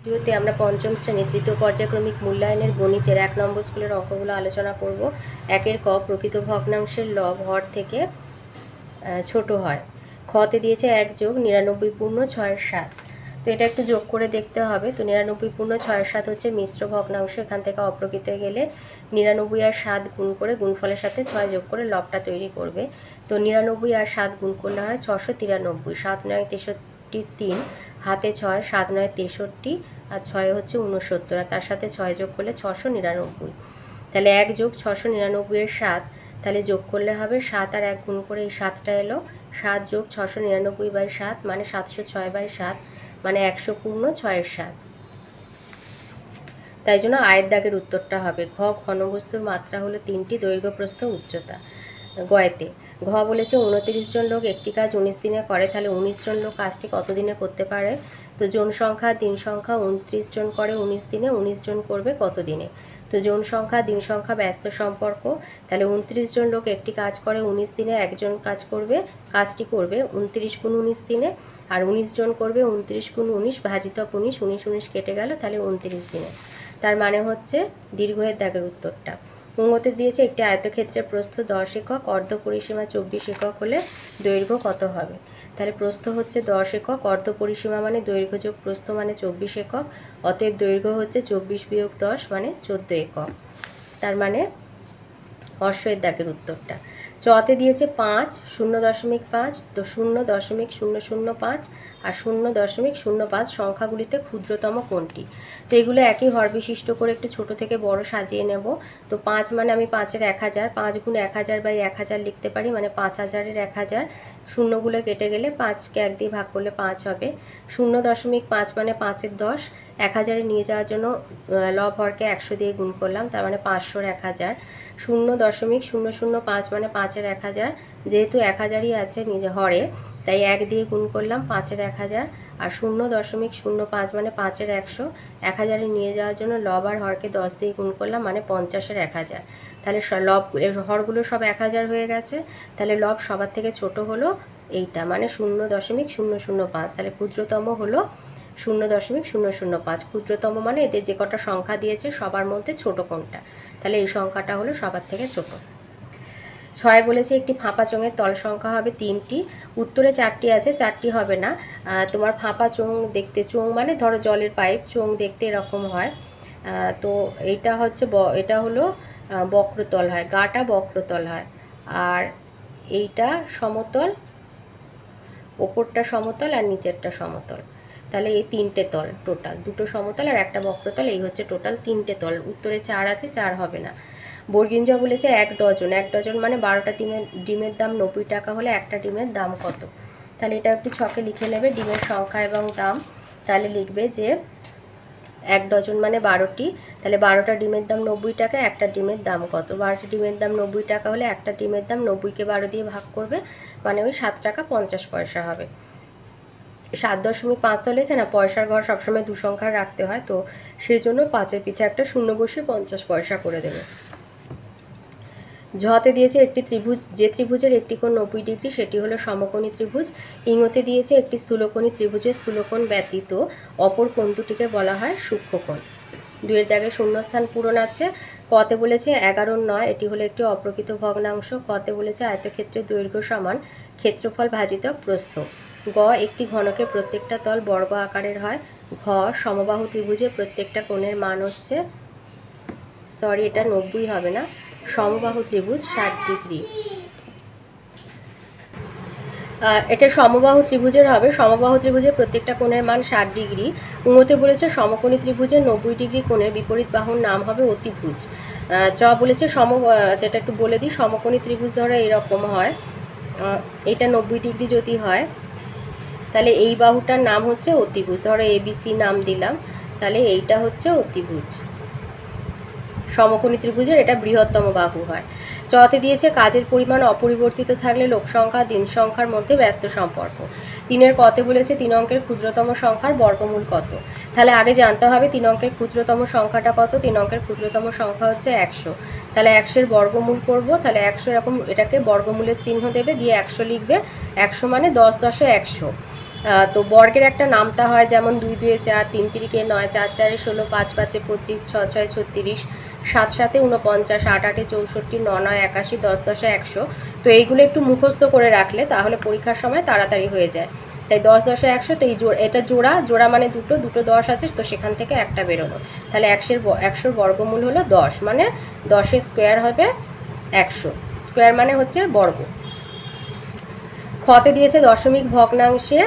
ভিডিওতে আমরা পঞ্চম শ্রেণী তৃতীয় পর্যায়ক্রমিক মূল্যায়নের গণিতের 1 নম্বর স্কুলের অঙ্কগুলো আলোচনা করব। একের ক, প্রকৃত ভগ্নাংশের লব হর থেকে ছোট হয়। খতে দিয়েছে 1 যোগ 99.6 তো এটা একটু যোগ করে দেখতে হবে। তো 99.6 হচ্ছে মিশ্র ভগ্নাংশ। এখান থেকে অপ্রকৃত গেলে 99 আর 7 গুণ করে গুণফলের সাথে 6 যোগ করে লবটা তৈরি করবে। তো 99 আর 7 গুণ করলে হয় 693। 7 9 63 3, হাতে 6, 7 9 63 আর 6 হচ্ছে 69, আর তার সাথে 6 যোগ করলে 699। তাহলে 1 যোগ 699 এর 7, তাহলে যোগ করলে হবে 7 আর 1 গুণ করে এই 7টা এলো। 7 যোগ 699/7 মানে 706/7 মানে 100 পূর্ণ 6-এর 7। তাই জন্য আয়ের দাগের উত্তরটা হবে ঘ। ঘনবস্তুর মাত্রা হলো 3টি, দৈর্ঘ্য প্রস্থ উচ্চতা। গয়েতে ঘ বলেছে 29 জন লোক একটি কাজ 19 দিনে করে, তাহলে 19 জন লোক কাজটি কত দিনে করতে পারে? তো জন সংখ্যা দিন সংখ্যা 29 জন করে 19 দিনে, 19 জন করবে কত দিনে? তো জন সংখ্যা দিন সংখ্যা ব্যস্ত সম্পর্ক, তাহলে 29 জন লোক একটি কাজ করে 19 দিনে, একজন কাজটি করবে 29 গুণ 19 দিনে, আর 19 জন করবে 29 গুণ 19 ভাজিতক 19, 19 19 কেটে গেল, তাহলে 29 দিনে। তার মানে হচ্ছে দীর্ঘের দাগের উত্তরটা। অঙ্গতে দিয়েছে একটি আয়তক্ষেত্রের প্রস্থ 10 একক, অর্ধ পরিসীমা 24 একক হলে দৈর্ঘ্য কত হবে? তাহলে প্রস্থ হচ্ছে 10 একক, অর্ধ পরিসীমা মানে দৈর্ঘ্য যোগ প্রস্থ মানে 24 একক, অতএব দৈর্ঘ্য হচ্ছে 24 বিয়োগ 10 মানে 14 একক। তার মানে অশ্বয়ের দাগের উত্তরটা। চতে দিয়েছে 5, 0.5, তো 0.005 আর 0.05 সংখ্যাগুলিতে ক্ষুদ্রতম কোনটি? তো এগুলো একই হর বিশিষ্ট করে একটু ছোট থেকে বড় সাজিয়ে নেব। তো 5 মানে আমি 5-এর 1000, 5 গুণ 1000/1000 লিখতে পারি, মানে 5000-এর 1000। শূন্যগুলো কেটে গেলে 5কে 1 দিয়ে ভাগ করলে 5 হবে। 0.5 মানে 5-এর 10। 1000-এ নিয়ে যাওয়ার জন্য লব হরকে 100 দিয়ে গুণ করলাম, তার মানে 500-এর 1000। 0.005 মানে 5-এর 1000, যেহেতু 1000ই আছে নিজে হরে, তাই 1 দিয়ে গুণ করলাম 5-এর 1000। আর 0.05 মানে 5-এর 100, 1000-এ নিয়ে যাওয়ার জন্য লব আর হরকে 10 দিয়ে গুণ করলাম, মানে 50-এর 1000। তাহলে লব হরগুলো সব 1000 হয়ে গেছে, তাহলে লব সবার থেকে ছোট হলো এইটা, মানে 0.005। তাহলে ক্ষুদ্রতম হলো 0.005। ক্ষুদ্রতম মানে এদের যে কটা সংখ্যা দিয়েছে সবার মধ্যে ছোট কোনটা, তাহলে এই সংখ্যাটা হলো সবার থেকে ছোট। 6 বলেছে একটি ফাঁপা চোঙের তল সংখ্যা হবে 3টি, উত্তরে 4টি আছে, 4টি হবে না। তোমার ফাঁপা চোঙ দেখতে, চোঙ মানে ধরো জলের পাইপ, চোঙ দেখতে এরকম হয়। তো এইটা হচ্ছে এটা হলো বক্রতল হয়, গাটা বক্রতল হয়, আর এইটা সমতল, ওপরটা সমতল আর নিচেরটা সমতল। তাহলে এই 3টে তল টোটাল, 2টো সমতল আর একটা বক্রতল, এই হচ্ছে টোটাল 3টে তল। উত্তরে 4 আছে, 4 হবে না। বর্গিঞ্জা বলেছে 1 ডজন, 1 ডজন মানে 12টা ডিমের দাম 90 টাকা হলে একটা ডিমের দাম কত? তাহলে এটা একটু ছকে লিখে নেবে, ডিমের সংখ্যা এবং দাম। তাহলে লিখবে যে 1 ডজন মানে 12টি, তাহলে 12টা ডিমের দাম 90 টাকা, একটা ডিমের দাম কত? 12টা ডিমের দাম 90 টাকা হলে একটা ডিমের দাম 90কে 12 দিয়ে ভাগ করবে, মানে ওই 7 টাকা 50 পয়সা হবে। 7.5 তো লেখে না, পয়সার ঘর সবসময় 2 সংখ্যা রাখতে হয়, তো সেই জন্য 5-এর পিঠে একটা শূন্য বসিয়ে 50 পয়সা করে দেবে। ঝতে দিয়েছে একটি ত্রিভুজ, যে ত্রিভুজের একটি কোণ 90 ডিগ্রি সেটি হলো সমকোণী ত্রিভুজ। ইংতে দিয়েছে একটি স্থূলকোণী ত্রিভুজের স্থূলকোণ ব্যতীত অপর কোণ দুটিকে বলা হয় সূক্ষ্মকোণ। 2-এর দাগে শূন্যস্থান পূরণ আছে। কতে বলেছে 11-9, এটি হলো একটি অপ্রকৃত ভগ্নাংশ। কতে বলেছে আয়তক্ষেত্রের দৈর্ঘ্য সমান ক্ষেত্রফল ভাজিতক প্রস্থ। গ একটি ঘনকের প্রত্যেকটা তল বর্গ আকারের হয়। ঘ সমবাহু ত্রিভুজের প্রত্যেকটা কোণের মান হচ্ছে, সরি এটা 90 হবে না, সমবাহু ত্রিভুজ 60 ডিগ্রি। এটা সমবাহু ত্রিভুজের হবে, সমবাহু ত্রিভুজের প্রত্যেকটা কোণের মান 60 ডিগ্রি। উঙ্গতে বলেছে সমকোণী ত্রিভুজের 90 ডিগ্রি কোণের বিপরীত বাহুর নাম হবে অতিভুজ। চ বলেছে সেটা একটু বলে দিই, সমকোণী ত্রিভুজ ধরো এরকম হয়, এটা 90 ডিগ্রি যদি হয়, তাহলে এই বাহুটার নাম হচ্ছে অতিভুজ। ধরো ABC নাম দিলাম, তাহলে এইটা হচ্ছে অতিভুজ। সমকোণী ত্রিভুজের এটা বৃহত্তম বাহু হয়। চতে দিয়েছে কাজের পরিমাণ অপরিবর্তিত থাকলে লোক সংখ্যা দিন সংখ্যার মধ্যে ব্যস্ত সম্পর্ক। 3-এর কতে বলেছে 3 অঙ্কের ক্ষুদ্রতম সংখ্যার বর্গমূল কত? তাহলে আগে জানতে হবে 3 অঙ্কের ক্ষুদ্রতম সংখ্যাটা কত। 3 অঙ্কের ক্ষুদ্রতম সংখ্যা হচ্ছে 100। তাহলে 100-এর বর্গমূল করব, তাহলে 100 এরকম এটাকে বর্গমূলের চিহ্ন দেবে, দিয়ে 100 লিখবে। 100 মানে 10 10-এ 100। তো বর্গের একটা নামতা হয়, যেমন 2 2 4, 3 3 9, 4 4 16, 5 5 25, 6 6 36, 7 7 49, 8 8 64, 9 9 81, 10 10 100। তো এইগুলো একটু মুখস্থ করে রাখলে তাহলে পরীক্ষার সময় তাড়াতাড়ি হয়ে যায়। তাই 10 10 100, তো এই এটা জোড়া মানে দুটো 10 আছে, তো সেখান থেকে একটা বেরোলো। তাহলে 100 বর্গমূল হলো 10, মানে 10 স্কোয়ার হবে 100, স্কোয়ার মানে হচ্ছে বর্গ। খতে দিয়েছে দশমিক ভগ্নাংশে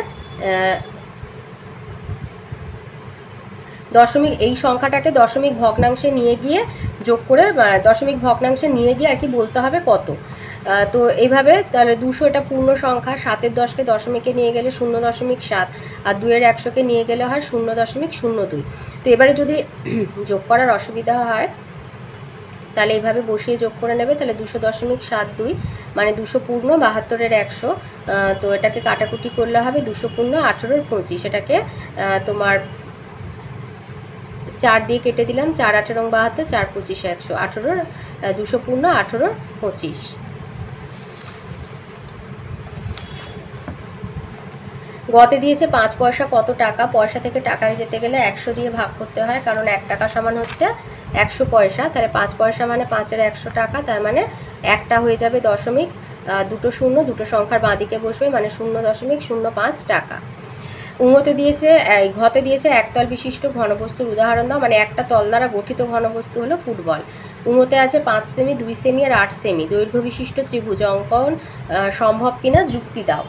এই সংখ্যাটাকে দশমিক ভগ্নাংশে নিয়ে গিয়ে যোগ করে, দশমিক ভগ্নাংশে নিয়ে গিয়ে আর কি বলতে হবে কত। তো এইভাবে তাহলে 200 এটা পূর্ণ সংখ্যা, 7-এর 10কে দশমিকে নিয়ে গেলে 0.7, আর 2-এর 100কে নিয়ে গেলে হয় 0.02। তো এবারে যদি যোগ করার অসুবিধা হয় তাহলে এইভাবে বসিয়ে যোগ করে নেবে। তাহলে 200.72 মানে 200 পূর্ণ 72-এর 100। তো এটাকে কাটাকুটি করলে হবে 200 পূর্ণ 18-এর 25, এটাকে তোমার 4 দিয়ে কেটে দিলাম, 4 8 এবং 72, 4 25 100, 18 200 পূর্ণ 18 25। গতে দিয়েছে 5 পয়সা কত টাকা। পয়সা থেকে টাকায় যেতে গেলে 100 দিয়ে ভাগ করতে হয়, কারণ 1 টাকা সমান হচ্ছে 100 পয়সা। তাহলে 5 পয়সা মানে 5-এর 100 টাকা, তার মানে একটা হয়ে যাবে দশমিক, দুটো শূন্য দুটো সংখ্যার বাঁদিকে বসবে, মানে 0.05 টাকা। ঘতে দিয়েছে একতল বিশিষ্ট ঘনবস্তুর উদাহরণ দাও, মানে একটা তল দ্বারা গঠিত ঘনবস্তু হলো ফুটবল। উঙতে আছে 5 সেমি, 2 সেমি আর 8 সেমি দৈর্ঘ্য বিশিষ্ট ত্রিভুজ অঙ্কন সম্ভব কিনা যুক্তি দাও।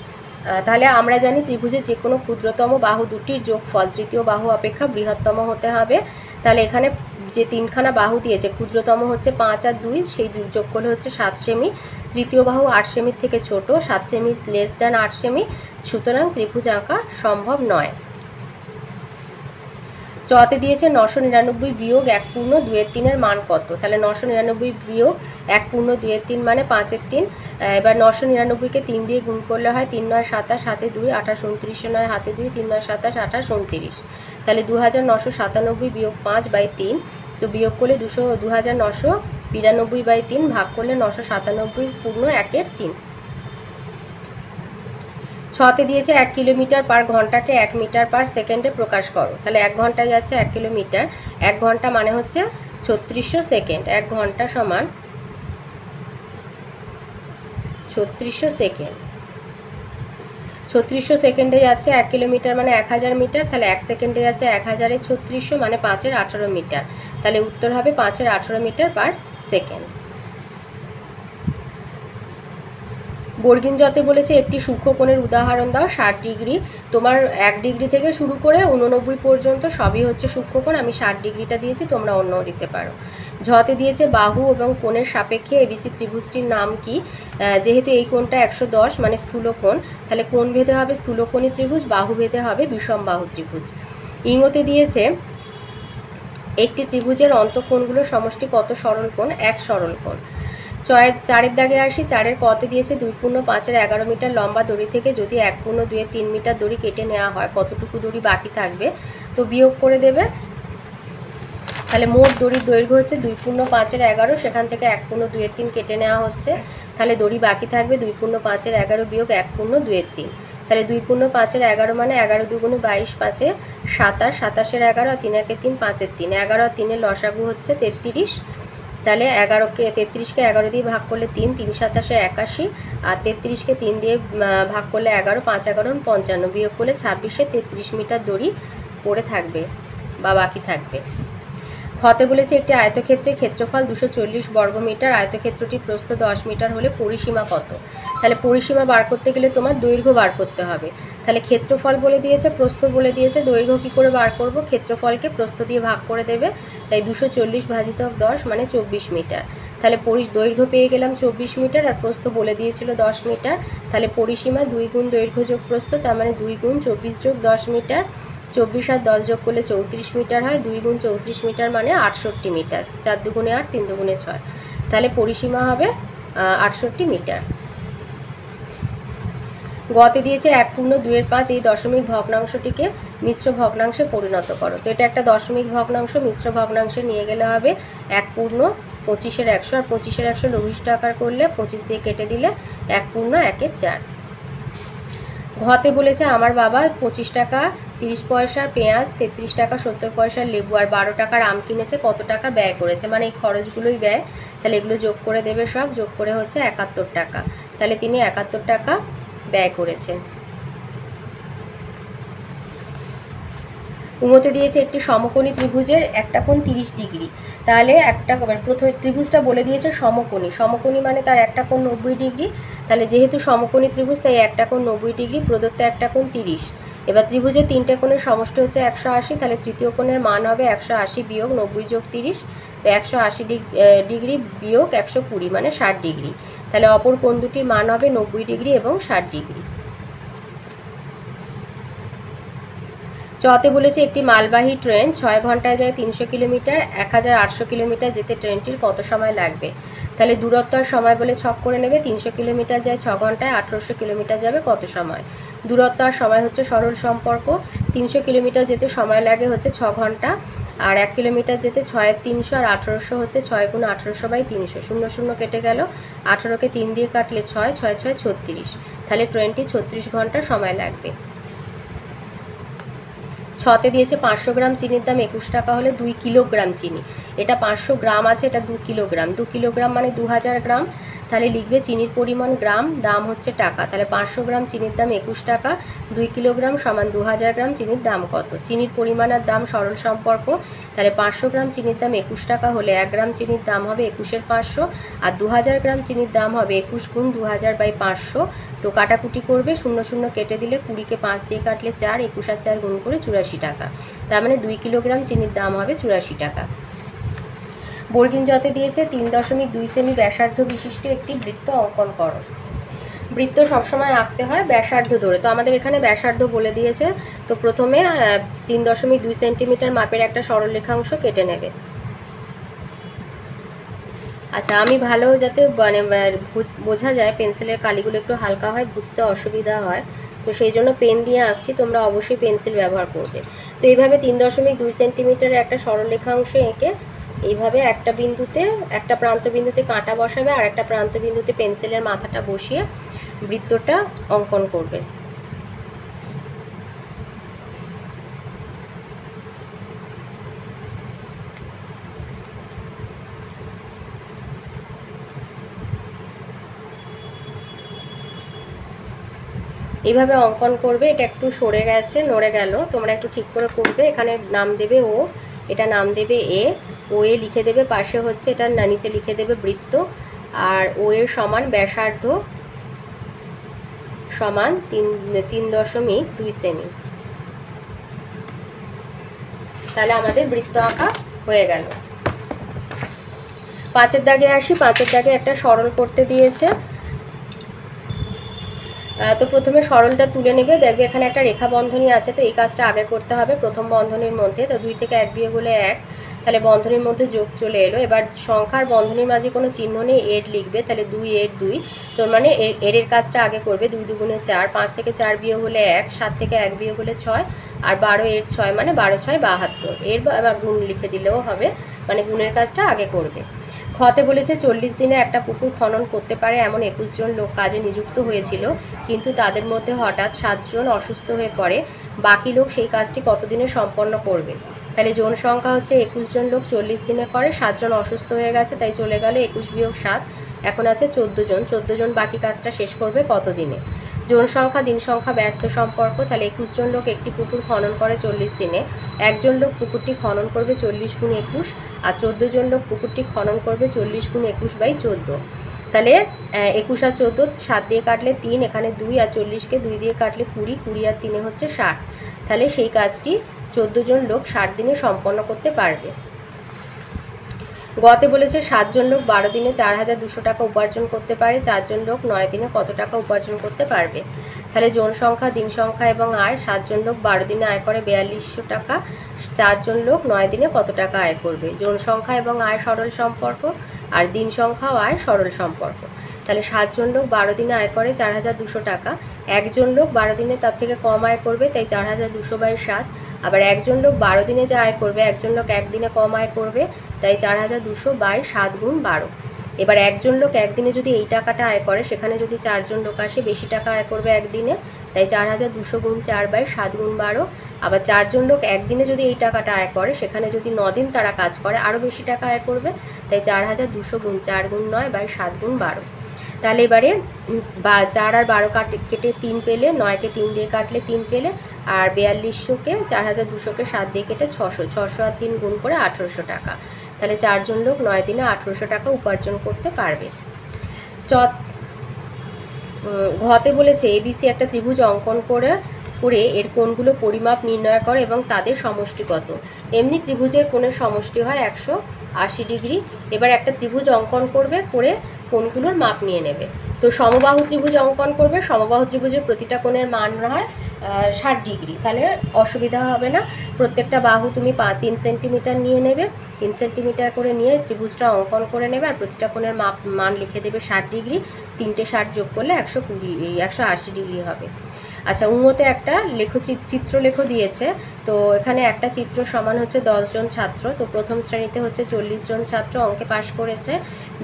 তাহলে আমরা জানি ত্রিভুজের যে কোনো ক্ষুদ্রতম বাহু দুটির যোগফল তৃতীয় বাহু অপেক্ষা বৃহত্তম হতে হবে। তাহলে এখানে যে 3খানা বাহু দিয়েছে, ক্ষুদ্রতম হচ্ছে 5 আর 2, সেই যোগ করলে হচ্ছে 7 সেমি। তৃতীয় বাহু 8 সেমির থেকে ছোট, 7 সেমি লেস দ্যান 8 সেমি, সুতরাং ত্রিভুজ আঁকা সম্ভব নয়। চতে দিয়েছে 999 বিয়োগ 1 পূর্ণ 2/3 মান কত। তাহলে 999 বিয়োগ 1 পূর্ণ 2/3 মানে 5/3। এবার 999কে 3 দিয়ে গুণ করলে হয় 3 9 27, হাতে 2 28 29 9 হাতে 2 3 9 27 28 29। তাহলে 2997 বিয়োগ 5/3, তো বিয়োগ করলে 2992/3 ভাগ করলে 997 পূর্ণ 1/3। ছতে দিয়েছে 1 কিলোমিটার পার ঘন্টাকে 1 মিটার পার সেকেন্ডে প্রকাশ করো। তাহলে 1 ঘন্টায় যাচ্ছে 1 কিলোমিটার, 1 ঘন্টা মানে হচ্ছে 3600 সেকেন্ড। 1 ঘন্টা সমান 3600 সেকেন্ড। 3600 সেকেন্ডে যাচ্ছে 1 কিলোমিটার মানে 1000 মিটার। তাহলে 1 সেকেন্ডে যাচ্ছে 1000-এ 3600 মানে 5-এর 18 মিটার। তাহলে উত্তর হবে 5-এর 18 মিটার পার সেকেন্ড। বর্গিন যতে বলেছে একটি সূক্ষ্মকোণের উদাহরণ দাও। 60 ডিগ্রি। তোমার 1 ডিগ্রি থেকে শুরু করে 89 পর্যন্ত সবই হচ্ছে সূক্ষ্মকোণ। আমি 60 ডিগ্রিটা দিয়েছি, তোমরা অন্যও দিতে পারো। ঝতে দিয়েছে বাহু এবং কোণের সাপেক্ষে এবিসি ত্রিভুজটির নাম কি। যেহেতু এই কোণটা 110 মানে স্থূলকোণ, তাহলে কোণ ভেদে হবে স্থূলকোণী ত্রিভুজ, বাহু ভেদে হবে বিষম বাহু ত্রিভুজ। ইংতে দিয়েছে একটি ত্রিভুজের অন্তঃকোণগুলোর সমষ্টি কত সরলকোণ। 1 সরলকোণ। 4-এর দাগে আসি। 4-এর কতে দিয়েছে 2 পূর্ণ 5-এর 11 মিটার লম্বা দড়ি থেকে যদি 1 পূর্ণ 2-এর 3 মিটার দড়ি কেটে নেওয়া হয় কতটুকু দড়ি বাকি থাকবে। তো বিয়োগ করে দেবে। তাহলে মোট দড়ির দৈর্ঘ্য হচ্ছে 2 পূর্ণ 5-এর 11, সেখান থেকে 1 পূর্ণ 2-এর 3 কেটে নেওয়া হচ্ছে। তাহলে দড়ি বাকি থাকবে 2 পূর্ণ 5-এর 11 বিয়োগ 1 পূর্ণ 2-এর 3। তাহলে 2 পূর্ণ 5-এর 11 মানে 11 দুগুণে 22, 5-এ 27, 27-এর 11 আর 3 1-এ 3, 5-এর 3, 11 আর 3-এর লসাগু হচ্ছে 33। তাহলে 33কে 11 দিয়ে ভাগ করলে 3, 3 27-এ 81, আর 33কে 3 দিয়ে ভাগ করলে 11, 5 11 55, বিয়োগ করলে 26-এ 33 মিটার দড়ি পড়ে থাকবে বা বাকি থাকবে। খতে বলেছে একটি আয়তক্ষেত্রের ক্ষেত্রফল 240 বর্গমিটার, আয়তক্ষেত্রটির প্রস্থ 10 মিটার হলে পরিসীমা কত। তাহলে পরিসীমা বার করতে গেলে তোমার দৈর্ঘ্য বার করতে হবে। তাহলে ক্ষেত্রফল বলে দিয়েছে, প্রস্থ বলে দিয়েছে, দৈর্ঘ্য কী করে বার করব। ক্ষেত্রফলকে প্রস্থ দিয়ে ভাগ করে দেবে। তাই 240 ভাজিতক 10 মানে 24 মিটার। তাহলে দৈর্ঘ্য পেয়ে গেলাম 24 মিটার, আর প্রস্থ বলে দিয়েছিল 10 মিটার। তাহলে পরিসীমা 2 গুণ দৈর্ঘ্য যোগ প্রস্থ, তার মানে 2 গুণ 24 যোগ 10 মিটার। 24 আর 10 যোগ করলে 34 মিটার হয়। 2 গুণ 34 মিটার মানে 68 মিটার। 4 দুগুণে 8, 3 দুগুণে 6। তাহলে পরিসীমা হবে 68 মিটার। গতে দিয়েছে 1 পূর্ণ 2-এর 5 এই দশমিক ভগ্নাংশটিকে মিশ্র ভগ্নাংশে পরিণত করো। তো এটা একটা দশমিক ভগ্নাংশ, মিশ্র ভগ্নাংশে নিয়ে গেলে হবে 1 পূর্ণ 25-এর 100, আর 25-এর 100 লঘিষ্ঠ আকার করলে 25 দিয়ে কেটে দিলে 1 পূর্ণ 1-এর 4। ঘতে বলেছে আমার বাবা 25 টাকা 30 পয়সার পেঁয়াজ, 33 টাকা 70 পয়সার লেবু আর 12 টাকার আম কিনেছে, কত টাকা ব্যয় করেছে, মানে এই খরচগুলোই ব্যয়। তাহলে এগুলো যোগ করে দেবে, সব যোগ করে হচ্ছে 71 টাকা। তাহলে তিনি 71 টাকা ব্যয় করেছেন। উমতে দিয়েছে একটি সমকোণী ত্রিভুজের একটা কোণ 30 ডিগ্রি। তাহলে একটা প্রথমে ত্রিভুজটা বলে দিয়েছে সমকোণী, সমকোণী মানে তার একটা কোণ 90 ডিগ্রি। তাহলে যেহেতু সমকোণী ত্রিভুজ তাই একটা কোণ 90 ডিগ্রি, প্রদত্ত একটা কোণ 30। এবার ত্রিভুজের তিনটে কোণের সমষ্টি হচ্ছে 180, তাহলে তৃতীয় কোণের মান হবে 180 বিয়োগ 90 যোগ 30, 180 ডিগ্রি বিয়োগ 120 মানে 60 ডিগ্রি। তাহলে অপর কোণ দুটির মান হবে 90 ডিগ্রি এবং 60 ডিগ্রি। চতে বলেছে একটি মালবাহী ট্রেন 6 ঘন্টায় যায় 300 কিলোমিটার, 1800 কিলোমিটার যেতে ট্রেনটির কত সময় লাগবে। তাহলে দূরত্ব আর সময় বলে ছক করে নেবে। 300 কিলোমিটার যায় 6 ঘন্টায়, 1800 কিলোমিটার যাবে কত সময়। দূরত্ব আর সময় হচ্ছে সরল সম্পর্ক। 300 কিলোমিটার যেতে সময় লাগে হচ্ছে 6 ঘন্টা, আর 1 কিলোমিটার যেতে 6 300 আর 1800 হচ্ছে 6 গুণ 1800/300, 0 0 কেটে গেল, 18কে 3 দিয়ে কাটলে 6, 6 6 36। তাহলে ট্রেনটি 36 ঘন্টা সময় লাগবে। ছতে দিয়েছে 500 গ্রাম চিনির দাম 21 টাকা হলে 2 কিলোগ্রাম চিনি। এটা 500 গ্রাম আছে, এটা 2 কিলোগ্রাম। 2 কিলোগ্রাম মানে 2000 গ্রাম। তাহলে লিখবে চিনির পরিমাণ গ্রাম, দাম হচ্ছে টাকা। তাহলে 500 গ্রাম চিনির দাম 21 টাকা, 2 কিলোগ্রাম সমান 2000 গ্রাম চিনির দাম কত। চিনির পরিমাণ আর দাম সরল সম্পর্ক। তাহলে 500 গ্রাম চিনির দাম 21 টাকা হলে 1 গ্রাম চিনির দাম হবে 21 এর 500, আর 2000 গ্রাম চিনির দাম হবে 21 গুণ 2000/500। তো কাটাকুটি করবে, 0 0 কেটে দিলে 20কে 5 দিয়ে কাটলে 4, 21 আর 4 গুণ করে 84 টাকা। তার মানে 2 কিলোগ্রাম চিনির দাম হবে 84 টাকা। বর্গিন জতে দিয়েছে 3.2 সেমি ব্যাসার্ধ বিশিষ্ট একটি বৃত্ত অঙ্কন করো। বৃত্ত সবসময় আঁকতে হয় ব্যাসার্ধ ধরে, তো আমাদের এখানে ব্যাসার্ধ বলে দিয়েছে। তো প্রথমে 3.2 সেন্টিমিটার মাপের একটা সরলরেখাংশ কেটে নেবে। আচ্ছা, আমি ভালো যাতে মানে বোঝা যায়, পেন্সিলের কালিগুলো একটু হালকা হয়, বুঝতে অসুবিধা হয়, তো সেই জন্য পেন দিয়ে আঁকছি, তোমরা অবশ্যই পেন্সিল ব্যবহার করবে। তো এইভাবে 3.2 সেন্টিমিটারের একটা সরলরেখাংশ এঁকে এইভাবে একটা বিন্দুতে, একটা প্রান্ত বিন্দুতে কাঁটা বসাবে আর একটা প্রান্ত বিন্দুতে পেন্সিলের মাথাটা বসিয়ে বৃত্তটা অঙ্কন করবে। এইভাবে অঙ্কন করবে। এটা একটু সরে গেছে, নড়ে গেল, তোমরা একটু ঠিক করে করবে। এখানে নাম দেবে ও, এটা নাম দেবে এ, ও এ লিখে দেবে, পাশে হচ্ছে এটা নিচে লিখে দেবে বৃত্ত, আর ও এর সমান ব্যাসার্ধ সমান 3.2 সেমি। তাহলে আমাদের বৃত্ত আঁকা হয়ে গেল। 5-এর দাগে আসি। 5-এর দাগে একটা সরল করতে দিয়েছে। তো প্রথমে সরলটা তুলে নেবে, দেখবে এখানে একটা রেখা বন্ধনী আছে, তো এই কাজটা আগে করতে হবে প্রথম বন্ধনীর মধ্যে। তো 2 থেকে 1 বিয়োগ হলে 1, তাহলে বন্ধনীর মধ্যে যোগ চলে এলো। এবার সংখ্যার বন্ধনীর মাঝে কোনো চিহ্ন নেই, এর লিখবে, তাহলে 2 এর 2, তোর মানে এর কাজটা আগে করবে। 2 2 4, 5 থেকে 4 বিয়োগ হলে 1, 7 থেকে 1 বিয়োগ হলে 6, আর 12 এর 6 মানে 12 6 72। এর আবার গুণ লিখে দিলেও হবে, মানে গুণের কাজটা আগে করবে। খতে বলেছে 40 দিনে একটা পুকুর খনন করতে পারে এমন 21 জন লোক কাজে নিযুক্ত হয়েছিল, কিন্তু তাদের মধ্যে হঠাৎ 7 জন অসুস্থ হয়ে পড়ে। বাকি লোক সেই কাজটি কতদিনে সম্পন্ন করবে। তাহলে জন সংখ্যা হচ্ছে 21 জন লোক 40 দিনে করে, 7 জন অসুস্থ হয়ে গেছে, তাই চলে গেল 21 বিয়োগ 7, এখন আছে 14 জন। 14 জন বাকি কাজটা শেষ করবে কত দিনে। জন সংখ্যা দিন সংখ্যা ব্যস্ত সম্পর্ক। তাহলে 21 জন লোক একটি পুকুর খনন করে 40 দিনে, একজন লোক পুকুরটি খনন করবে 40 গুণ 21, আর 14 জন লোক পুকুরটি খনন করবে 40 গুণ 21/14। তাহলে 21 আর 14, 7 দিয়ে কাটলে 3, এখানে 2, আর 40কে 2 দিয়ে কাটলে 20, 20 আর 3 হচ্ছে 60। তাহলে সেই কাজটি 14 জন লোক 60 দিনে সম্পন্ন করতে পারবে। গতে বলেছে 7 জন লোক 12 দিনে 4200 টাকা উপার্জন করতে পারে, 4 জন লোক 9 দিনে কত টাকা উপার্জন করতে পারবে। তাহলে জন সংখ্যা দিন সংখ্যা এবং আয়। 7 জন লোক 12 দিনে আয় করে 4200 টাকা, 4 জন লোক 9 দিনে কত টাকা আয় করবে। জন সংখ্যা এবং আয় সরল সম্পর্ক, আর দিন সংখ্যা ও আয় সরল সম্পর্ক। তাহলে 7 জন লোক 12 দিনে আয় করে 4200 টাকা, একজন লোক 12 দিনে তার থেকে কম আয় করবে, তাই 4200/7। আবার একজন লোক 12 দিনে যা আয় করবে, একজন লোক 1 দিনে কম আয় করবে, তাই 4200/7 গুণ 12। এবার একজন লোক একদিনে যদি এই টাকাটা আয় করে, সেখানে যদি 4 জন লোক আসে বেশি টাকা আয় করবে একদিনে, তাই 4200 গুণ 4/7 গুণ 12। আবার 4 জন লোক একদিনে যদি এই টাকাটা আয় করে, সেখানে যদি 9 দিন তারা কাজ করে আরও বেশি টাকা আয় করবে, তাই 4200 গুণ 4 গুণ 9/7 গুণ 12। তাহলে এবারে 4 আর 12 কেটে 3 পেলে, 9কে 3 দিয়ে কাটলে 3 পেলে, আর 4200কে 4200কে 7 দিয়ে কেটে 600, 600 আর 3 গুণ করে 1800 টাকা। তাহলে 4 জন লোক 9 দিনে 1800 টাকা উপার্জন করতে পারবে। ঘতে বলেছে এবিসি একটা ত্রিভুজ অঙ্কন করে এর কোণগুলো পরিমাপ নির্ণয় করে এবং তাদের সমষ্টি কত। এমনি ত্রিভুজের কোণের সমষ্টি হয় 180 ডিগ্রি। এবার একটা ত্রিভুজ অঙ্কন করবে, করে কোণগুলোর মাপ নিয়ে নেবে। তো সমবাহু ত্রিভুজ অঙ্কন করবে, সমবাহু ত্রিভুজের প্রতিটা কোণের মান হয় 60 ডিগ্রি, তাহলে অসুবিধা হবে না। প্রত্যেকটা বাহু তুমি 3 সেন্টিমিটার নিয়ে নেবে, 3 সেন্টিমিটার করে নিয়ে ত্রিভুজটা অঙ্কন করে নেবে, আর প্রতিটা কোণের মান লিখে দেবে 60 ডিগ্রি। 3টে 60 যোগ করলে 180 ডিগ্রি হবে। আচ্ছা, উন্নতে একটা চিত্রলেখ দিয়েছে। তো এখানে একটা চিত্র সমান হচ্ছে 10 জন ছাত্র। তো প্রথম শ্রেণীতে হচ্ছে 40 জন ছাত্র অঙ্কে পাশ করেছে।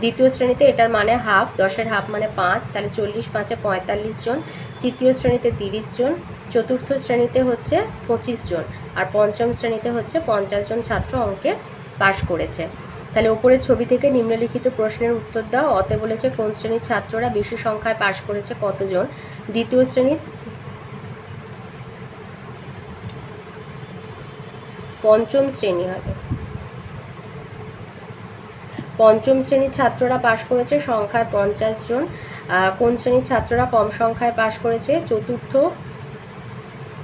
দ্বিতীয় শ্রেণীতে এটার মানে হাফ, 10-এর হাফ মানে 5, তাহলে 40 5-এ 45 জন। তৃতীয় শ্রেণীতে 30 জন। চতুর্থ শ্রেণীতে হচ্ছে 25 জন। আর পঞ্চম শ্রেণীতে হচ্ছে 50 জন ছাত্র অঙ্কে পাশ করেছে। তাহলে ওপরের ছবি থেকে নিম্নলিখিত প্রশ্নের উত্তর দাও। অতে বলেছে কোন শ্রেণীর ছাত্ররা বেশি সংখ্যায় পাশ করেছে, কতজন। দ্বিতীয় শ্রেণীর, পঞ্চম শ্রেণী হবে, পঞ্চম শ্রেণীর ছাত্ররা পাশ করেছে সংখ্যায় 50 জন। কোন শ্রেণীর ছাত্ররা কম সংখ্যায় পাশ করেছে,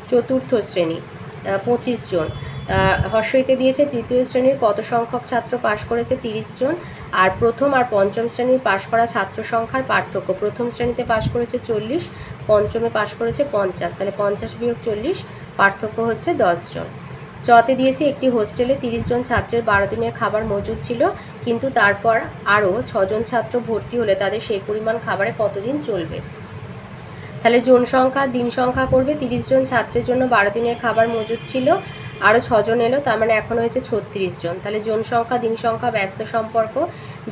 চতুর্থ শ্রেণী 25 জন। হর্ষইতে দিয়েছে তৃতীয় শ্রেণীর কত সংখ্যক ছাত্র পাশ করেছে, 30 জন। আর প্রথম আর পঞ্চম শ্রেণীর পাশ করা ছাত্র সংখ্যার পার্থক্য, প্রথম শ্রেণীতে পাশ করেছে 40, পঞ্চমে পাশ করেছে 50, তাহলে 50 বিয়োগ 40, পার্থক্য হচ্ছে 10 জন। চতে দিয়েছে একটি হোস্টেলে 30 জন ছাত্রের 12 দিনের খাবার মজুদ ছিল, কিন্তু তারপর আরও 6 জন ছাত্র ভর্তি হলে তাদের সেই পরিমাণ খাবারে কতদিন চলবে। তাহলে জন সংখ্যা দিন সংখ্যা করবে। 30 জন ছাত্রের জন্য 12 দিনের খাবার মজুদ ছিল, আরও 6 জন এলো, তার মানে এখন হয়েছে 36 জন। তাহলে জন সংখ্যা দিন সংখ্যা ব্যস্ত সম্পর্ক।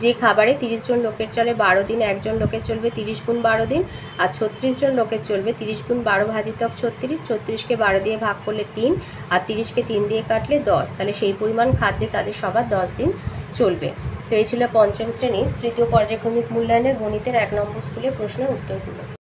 যে খাবারে 30 জন লোকের চলে 12 দিন, একজন লোকের চলবে 30 গুণ 12 দিন, আর 36 জন লোকের চলবে 30 গুণ 12 ভাজিতক 36। 36কে 12 দিয়ে ভাগ করলে 3, আর 30কে 3 দিয়ে কাটলে 10, তাহলে সেই পরিমাণ খাদ্যে তাদের সবার 10 দিন চলবে। তো এই ছিল পঞ্চম শ্রেণীর তৃতীয় পর্যায়ক্রমিক মূল্যায়নের গণিতের 1 নম্বর স্কুলের প্রশ্নের উত্তরগুলো।